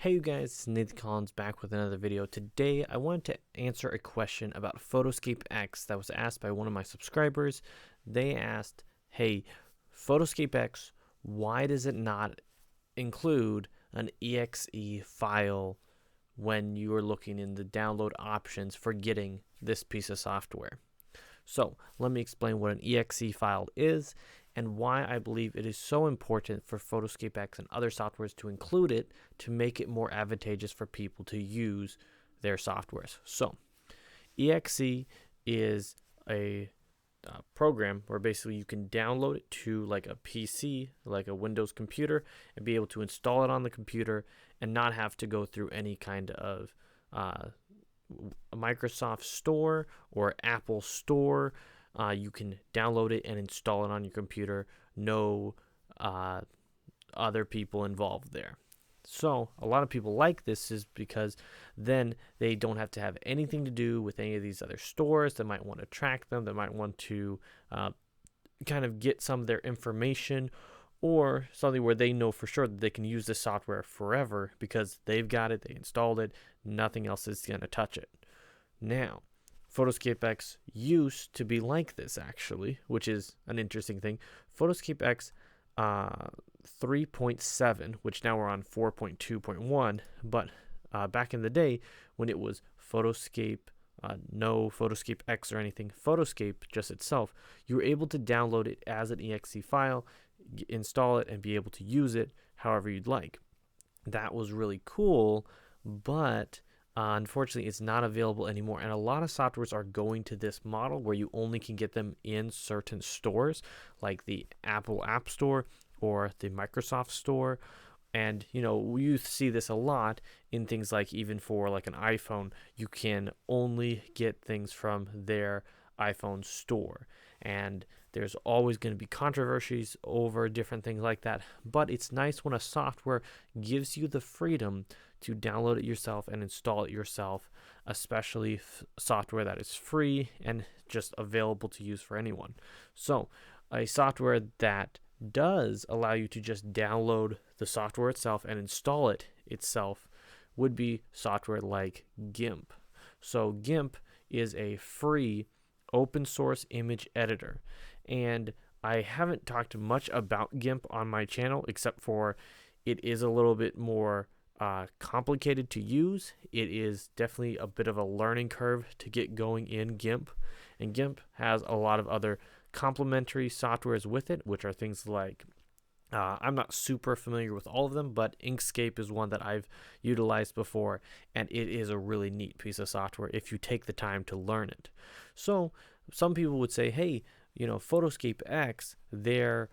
Hey you guys, it's Nathan Collins back with another video. Today I wanted to answer a question about PhotoScape X that was asked by one of my subscribers. They asked, hey, PhotoScape X, why does it not include an EXE file when you are looking in the download options for getting this piece of software? So let me explain what an EXE file is and why I believe it is so important for PhotoScape X and other softwares to include it to make it more advantageous for people to use their softwares. So EXE is a program where basically you can download it to like a PC, like a Windows computer, and be able to install it on the computer and not have to go through any kind of a Microsoft Store or Apple Store. You can download it and install it on your computer. No other people involved there. So a lot of people like this is because then they don't have to have anything to do with any of these other stores that might want to track them, that might want to kind of get some of their information, or something where they know for sure that they can use this software forever because they've got it, they installed it, nothing else is going to touch it. Now, PhotoScape X used to be like this actually, which is an interesting thing. PhotoScape X 3.7, which now we're on 4.2.1, but back in the day when it was PhotoScape, no PhotoScape X or anything, PhotoScape just itself, you were able to download it as an EXE file, install it, and be able to use it however you'd like. That was really cool, but unfortunately it's not available anymore, and a lot of softwares are going to this model where you only can get them in certain stores like the Apple App Store or the Microsoft Store. And you see this a lot in things like, even for like an iPhone, you can only get things from their iPhone store, and there's always going to be controversies over different things like that. But it's nice when a software gives you the freedom to download it yourself and install it yourself, especially software that is free and just available to use for anyone. So a software that does allow you to just download the software itself and install it itself would be software like GIMP. So GIMP is a free open source image editor, and I haven't talked much about GIMP on my channel except for it is a little bit more complicated to use. It is definitely a bit of a learning curve to get going in GIMP, and GIMP has a lot of other complementary softwares with it, which are things like I'm not super familiar with all of them, but Inkscape is one that I've utilized before, and it is a really neat piece of software if you take the time to learn it. So some people would say, hey, PhotoScape X, they're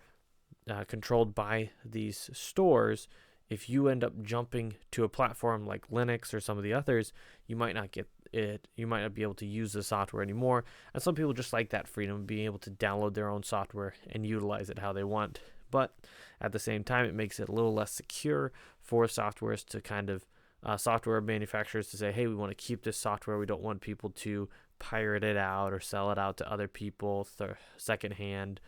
controlled by these stores. If you end up jumping to a platform like Linux or some of the others, you might not get it. You might not be able to use the software anymore. And some people just like that freedom of being able to download their own software and utilize it how they want. But at the same time, it makes it a little less secure for softwares to kind of software manufacturers to say, hey, we want to keep this software. We don't want people to pirate it out or sell it out to other people secondhand.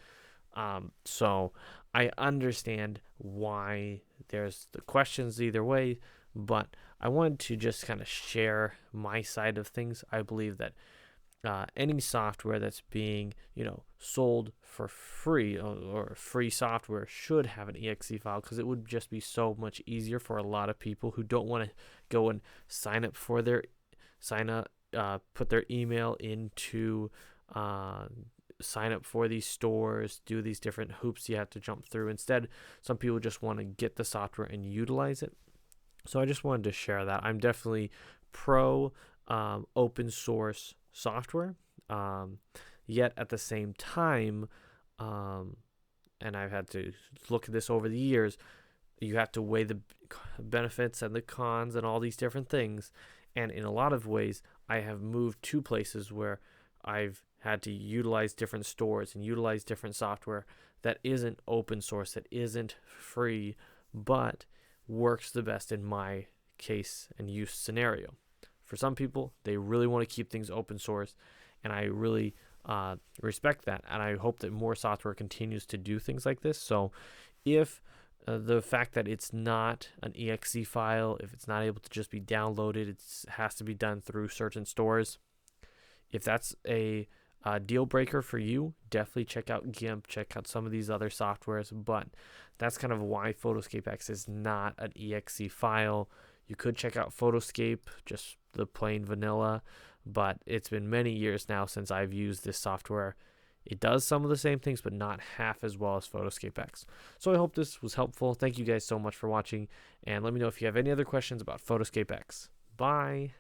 So I understand why there's the questions either way, but I wanted to just kind of share my side of things. I believe that any software that's being sold for free or free software should have an EXE file, because it would just be so much easier for a lot of people who don't want to go and put their email into sign up for these stores, do these different hoops you have to jump through. Instead, some people just want to get the software and utilize it. So I just wanted to share that. I'm definitely pro open source software, yet at the same time, and I've had to look at this over the years, you have to weigh the benefits and the cons and all these different things. And in a lot of ways, I have moved to places where I've had to utilize different stores and utilize different software that isn't open source, that isn't free, but works the best in my case and use scenario. For some people, they really want to keep things open source, and I really respect that, and I hope that more software continues to do things like this. So if The fact that it's not an EXE file, if it's not able to just be downloaded, it has to be done through certain stores. If that's a deal breaker for you, definitely check out GIMP, check out some of these other softwares, but that's kind of why PhotoScape X is not an EXE file. You could check out PhotoScape, just the plain vanilla, but it's been many years now since I've used this software. It does some of the same things, but not half as well as PhotoScape X. So I hope this was helpful. Thank you guys so much for watching, and let me know if you have any other questions about PhotoScape X. Bye.